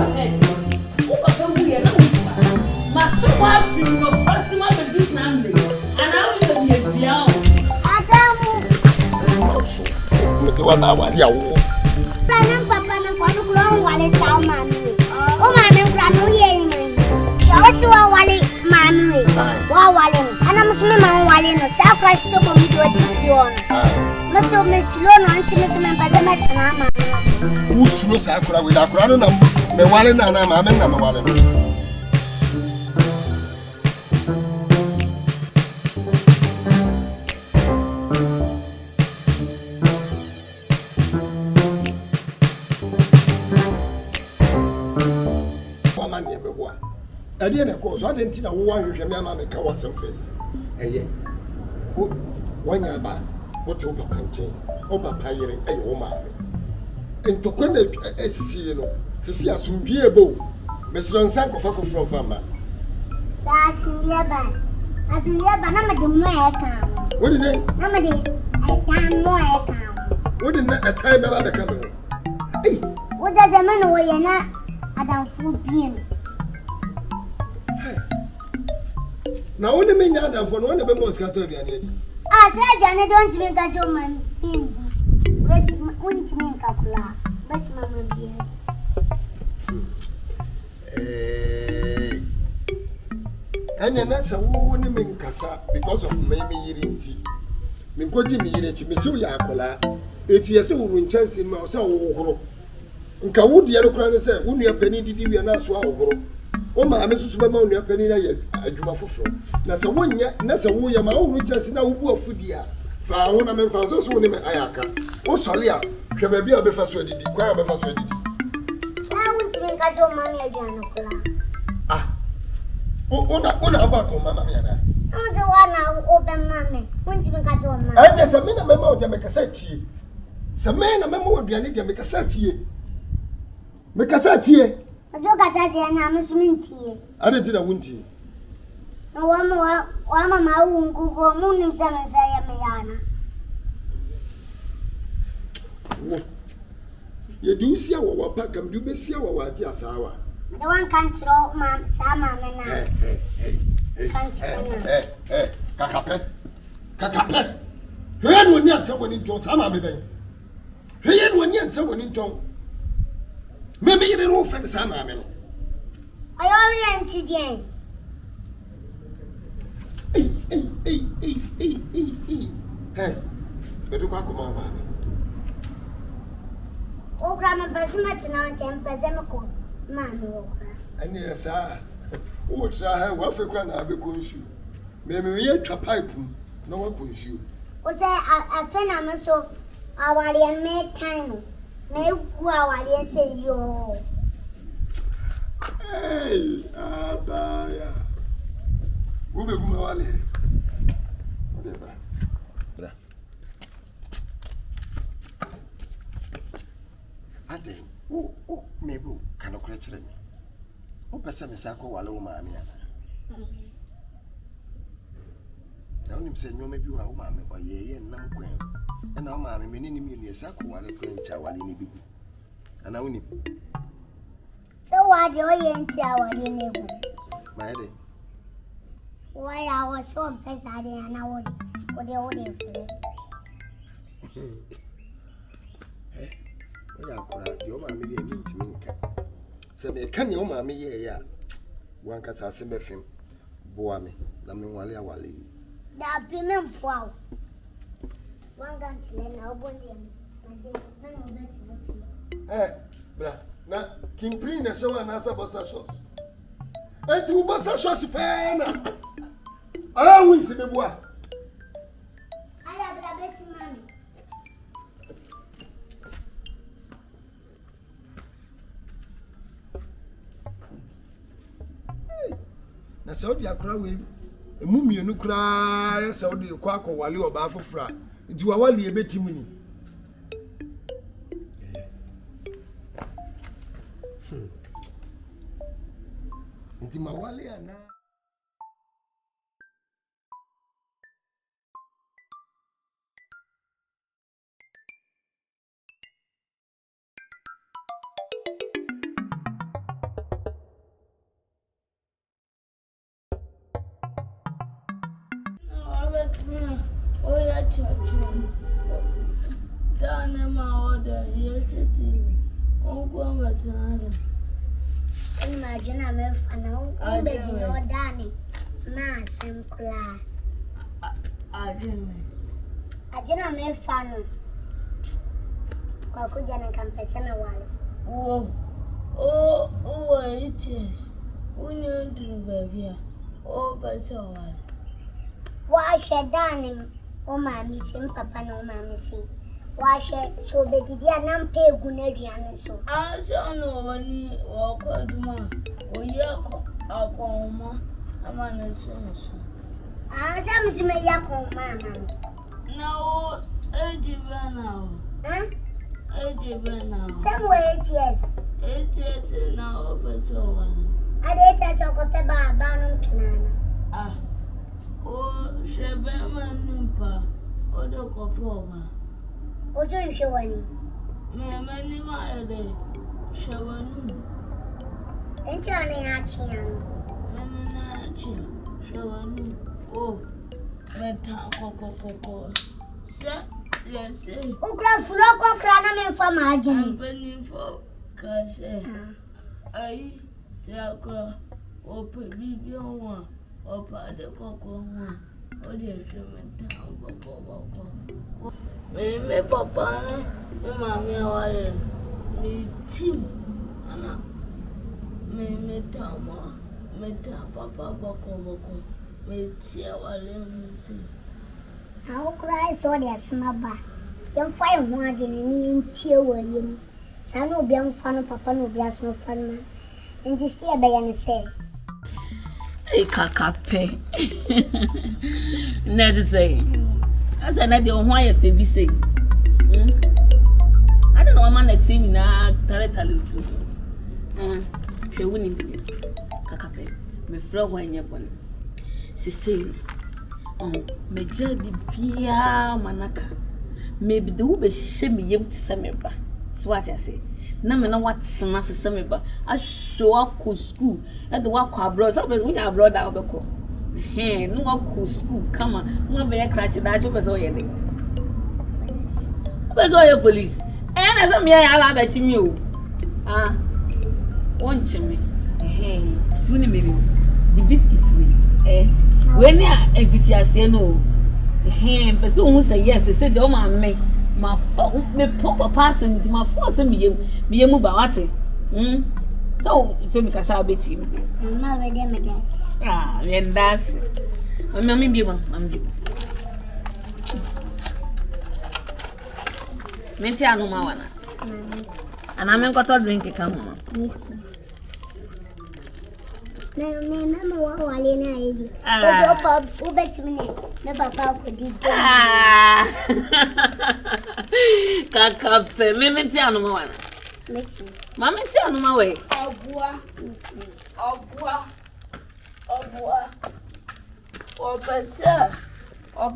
ahead. Who was the way now? My someone feel no customer with this number. And I will be a young. Adamu. Also, look at what I want. Yeah. Papa na kwa nukula wale tao mami. O mami mkulano yeye ni. Ya watu wa wale mami. Wa wale. Ana musume ma wale no. Sa kwa stoko mtu wa tifuona. Maso mesilo no anti mesume mpade matana mami. Usulo sa akura we da akura no na me wale na na mami na me wale no. Adi na ko so adenti na wo ahwehwe me ama me ka wasem face eye wo wanya ba wo to papa nche o papa yire eye wo ma me ntokwa na esisi no sisi asundue ebo mesro nsan ko fa foforo famba sa asundue ba na me de mo e kan wo de na me de tan mo e kan wo de na etai ba ka me ei wo da me no wo ye na adamfu bien na woni me nya adamfo no woni be mo ska to aduane ni say aduane don't me ka jo man pin wait won't me ka kula but mama bia anya na sa woni me nkasa because of me yiri nti me nkodi me yiri chi me siw ya akola etu yese wuru nchansi ma so wo horo nka wo de yero kra ne se wo nua pani didi wi na so ahoro o ma ame susu ba ma nua pani na ye adwuma foforo na se wonya na se wo ye ma wo nchansi na wo bu afudi a fa ho na me fa so so ni me ayaka o sole a hwe ba bia be fa so adidi kwa be fa so adidi won't me ka jo mama aduane kula ona ba ko mama me na o de wana o be mama won't me ka jo mama anya se me na mama o de me kasa tie se me na mama o aduane de me kasa tie me kasa tie ajo kata de na me sumintie ade ti na wuntie na wa mama ungu go muni msema ya me yana ye du sia wo wa pa kam du be sia wo wa ji asawa the one can throw ma sama me na kakape he no ni ate woni nton sama me ben he no ni ate woni nton me yire ro fe sama me no ayo renti den hey bedu kwa ko mama o grama bazima tina tempa zemko mama o ani esa o tra ha wa fe kwa na abe konsu me ye twa pipe na wa konsu o se afe na me so awale me tan me ku awale se yo hey abaya wo be kuma wale bra ade o mebu kana kura kire me o pese me sa ko wale wo maame ana na onim se nyoma bi wa wo maame o ye nam kwen na wo maame me ni mi ni sa ko wale kwen cha wale ni bi ana onim so wa de o ye nti awale ne gu ma ede wa ya wo so pesa de ana wo de fle ya kura di o maame ye ni ntimi nka se me ka ni o maame ye ya wan ka sa se befem boa me na me wale awale da bi me mpoa wan ga ntile na oboni na de na no beti bra na kimpri na shawa na sa bossa shots eti u bossa shots pena wi se me boa ala bla beti mami na Saudi akura we emu mienu kura ya Saudi kwa wale oba afofra nti wa wale ebetimu ni nti ma wale ana Oh, yeah, children. Down my order, you're shitting. Oh, go with another. Imagine I'm a no, baby, no, Danny. Mass and Cla. I didn't. I didn't make fun. Cocojan can pay some while. Oh, it is. When you do, baby. Oh, but so what? Why should Danny? Oh, mammy, sing papa, no, mammy, see. Why should so baby, dear, none pay Gunadian so. I don't know when you walk out, ma. Oh, yeah, I'll call ma. I'm on the source. I'm to make Yako, mamma. No, Eddie now. Huh? Eddie now. Somewhere, yes. 8 years now, but so one. I did a chocolate bar, Bannon. Ah. Oh, Shebeman Nimpa, or the Copova. What do you show any? Many my day. Show a new. And Johnny Achian. Show a new. Oh, Meta Coco. Sir, yes, oh, grab Floco Cranam for my game. Penny for Casse. I say, oh, put me on one. Or part the cocoa, or the instrument town, Boko. Me, Papa, Mamma, me, Tim, Anna, me, Tama, me, Papa, Boko, me, Tia, how cry so that's my back. Don't find one in Tia William. Son will be on fun of Papa, no gas, no fun man. And this dear Bayan say. Kakape. Net say. As I know why if you say. I don't know man that see me na tell too. She winning Kakape. Me flow when you born. She say, me jabi bia manaka. Maybe the ube shame yem to semeba. So what I say. Na me na what sana se semeba. I show up school. At the walk abroad, so when you're abroad, I'll be cool. Hey, no walk school, come on, no be a cratch that you was all your day. I was all your police, and as I'm here, I'll bet you. Won't me? Hey, tune me, the biscuits will. When you are a bit, no. Hey, but soon say yes, I said, oh, my fault, me pop passing with my force, and me move about it. So, it's because I'll be team. I'm not ready, my guess. Then that's. I'm be one. I'm you. Mentia no mawana. And I'm got to drink a come on. Mamma, what I need. Who bet me? Never papa could eat. Kakape, Mentia no mawana. Mamma, tell no my way. Oh, boy. Oh, but sir. Oh,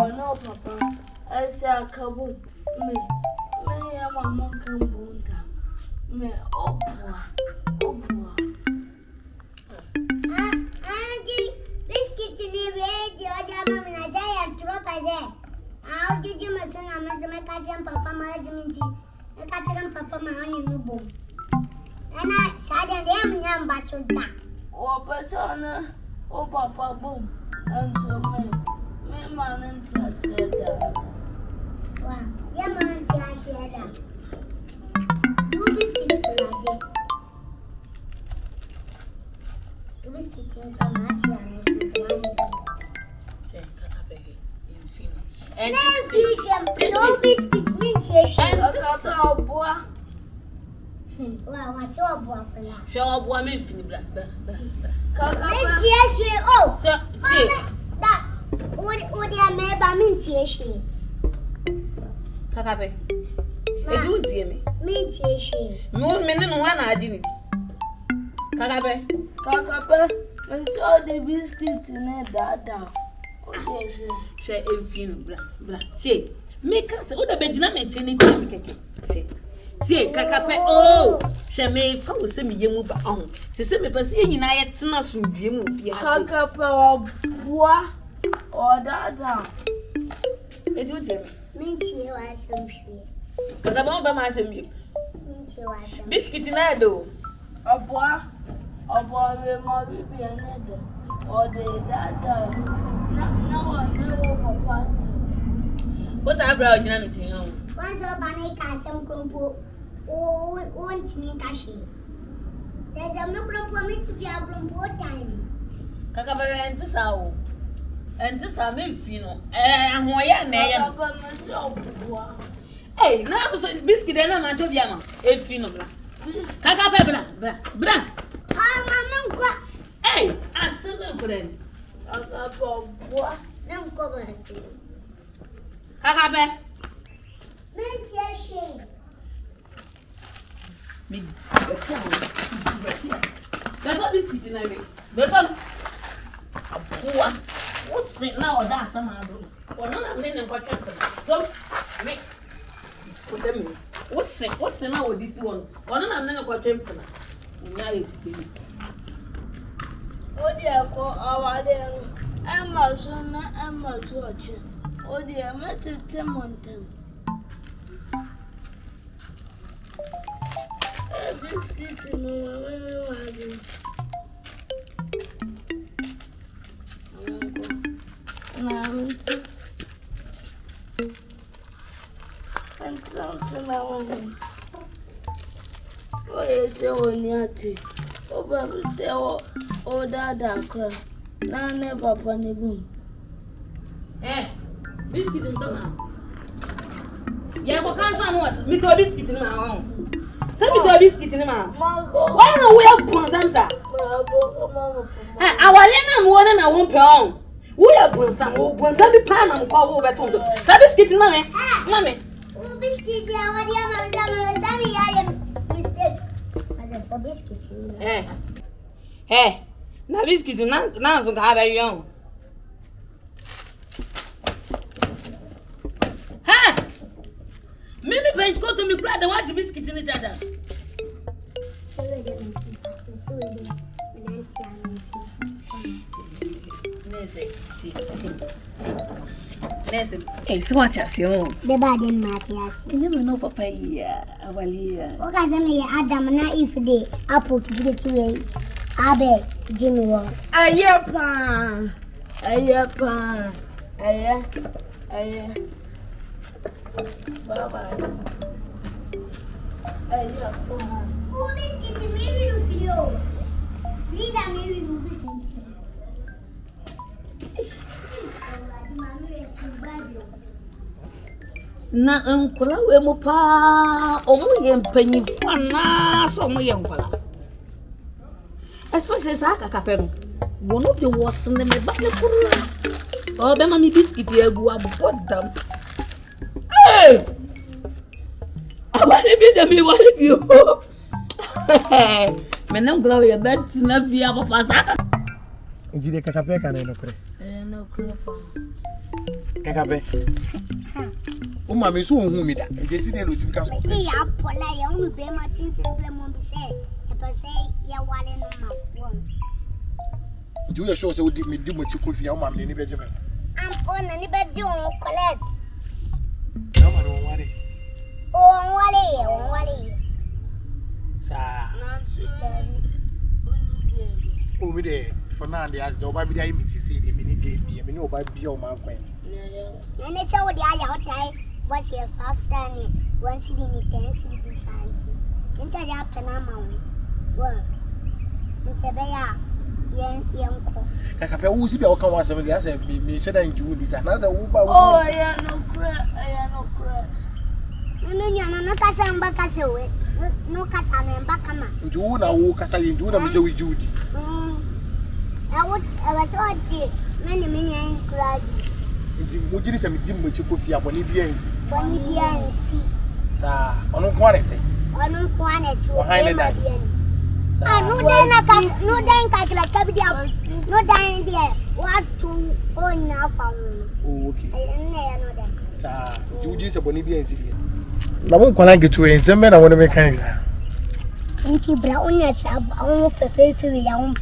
no, papa. I say, Kabu. Me, I'm a monk and bunda. Me, oh, boy. Auntie, biscuit in the radio, your mom and I am drop there. How did you make a cousin, Papa, my Jimmy? I got Papa, my only new boom. And I said, I am young, but so that. Oh, persona, oh, Papa, boom. And so, me, man, and I said that. Wow, your man, I said that. You biscuit for your day. You biscuit from Mattia and no biscuit, means and boy. Well, what's your boy for that? Show up 1 minute, black. Oh, so, that would you make by minty? Kakape. You do dear me. Minty. No minute, one I didn't. Kakape. I saw the biscuit in it that down. Share infinite black. Say, make us all the bedroom anything. Say, Kakape, oh, shall may follow some young on. Say, me perceive you, I had snuff from you. Kakape, boy. or that. It would tell Me too, I some free. because I won't buy myself. Me too, I some. Biscuit in I do. A boy, will not be another. Or the that. No one never for party. What's our brow dynamite? Once up and I can't some crumple. Oh, won't me cash. There's a no crumple me to be a crumple time. Kakabara and this hour. And this I mean, you know, and why I name. Hey, now so biscuit and I'm not of Yama, if you know. Kakabra, bra. Oh, Mamma, Hey, I still put in. no cover. Kakabe. Miss your shame. Me, that's a biscuit in I mean. There's a poor. What's it now? That's a man. Or none of them got so me. Put them in. What's it now with this one? Or none of them got temper. Oh dear, call our dear Emma, son, Emma, George. Oh dear, met it, Timonton. A biscuit in my and something I want. Oh, it's your nearty. Oh, baby, tell oh, that crap. Now, never funny boom. Eh, biscuit in the yeah, what kind of was me to a biscuit in my own? Send me to a biscuit in my mouth. Why don't we have Ponsamsa? Our Lena more than I won't pay on. We are Ponsam pan and call over to that biscuit in my mammy. Oh, biscuit, I am mistake. For biscuit. Eh, now biscuit now so have a young. Ha! Maybe bench go to me brother want to biscuit in each other. Hey, so what is your The bad in Matthias. you know papa here, our year. What can I say? Adam, not if they apple to get away. Abe, Jimmy Wall. Ayapa. Bye-bye. Ayapa. Oh, this is the mirror video. Read a mirror. Na nkura we mo pa omo ye mpanyifo na so omo ye nkwala especially sa kakape no one of the worst in me ba me kuru o be ma mi biscuit egu abbo dam eh awale bi dem wale bi o me na nkura we bet na fi papa sa Njide kakape kana no kure. No crap. Kakape. O ma me so hu mi da. Je si de no ti ka so. See, I pull a young baby, my things in the mom say. If I say, you're walling on my one. Do you show say we me di mo chiko fi ya o ma me ni beje me. I'm on any bed, you won't collect. Na ma no ware. Oh, Wally. Sa. Nancy. O mi de for now dey do ba bi dey me ti say dey me ni dey bi me ni o ba bi o ma kwen. And it's all the other time. What's your first time? Once you didn't dance, you didn't find it. Into your Panama. Well, it's a bear, young cook. Kakape wo si bi o kan wa se me dey say me she dan ju bi sa. Na say wo ba wo. Oh, yeah, no crap. No kasa mbaka sewe. No kasa mbaka ma. Nju na wo kasa yin nju na me se we judi. I was all dead. Many ain't cried. Nti mo jiri se me di mo chiko fi aboni bi ansi. Bonnie Biansi. Sa onu quality. Onu quantity. Behind that. Ah, no then like Kabidi. No dying there. What to own now for Oh, okay. I know that. Sa nti jiri se boni bi ansi di. Na mo kwala gitu ensem na wona me kan sa. Nti bra onya sa on fefe ya on.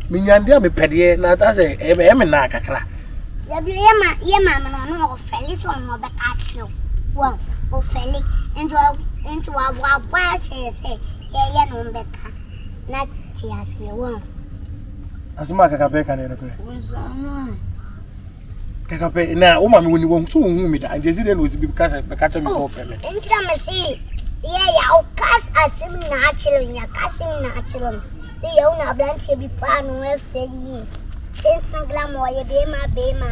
Me nyande a me pede na ta se e me na kakra. Ye mama no feli so no be catch no. Wow, o feli into wa say ye no be ka. Na tia say wow. Asuma kakape kan no kure. Wizama. Kakape na o mama woni won so hu mi da and jesi dey no be because be catch me for fele. Intra me see. Yeah, o kas asim na chilo ya kasim na chilo. See you na blank be pa no e feli. Instagram or ye be ma.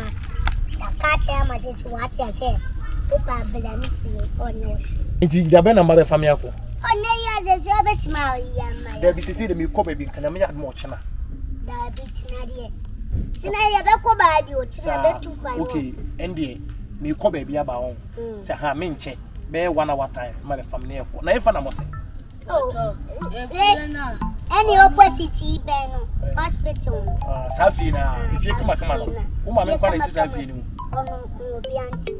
Catch him at this what I say. Papa Belani on you. Nti da be na mba be fami akọ. On ya the service ma ya. There be say me ko baby kan me yad mo chena. Da be tinade. Tinade be ko ba bi o tinade be tu kwa. Okay, ndie me ko baby aba on. Se ha me nche be 1 hour time ma be fami akọ. Na ifa na mote. Oh. Any opposite be no hospital. Safi na ifi kama no. Wo ma me kwa na ti safi ni. Ono ko bi anti.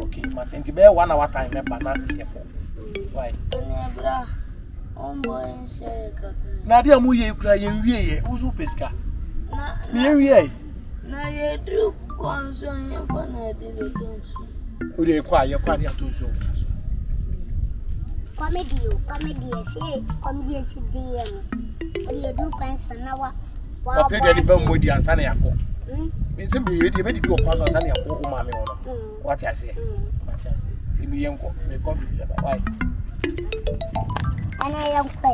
Okay, mate nti be 1 hour time me ba na yeko. Why? Nebra. Boy share ka. Na dia mu ye kura ye wie ye, wo so peska. Na Ye wie. na ye do concern ye for na de tonso. O de kwa ye kwa ni atonso. Comedy say comedy si dey no. O dey do concern na wa. Wa pe de be mo di ansa na yakọ. Nti be ye de be di ko kwa ansa na yakọ o ma me wono. What you say? What you say? Ti mi yenko, me come to the why? Ana yankwe.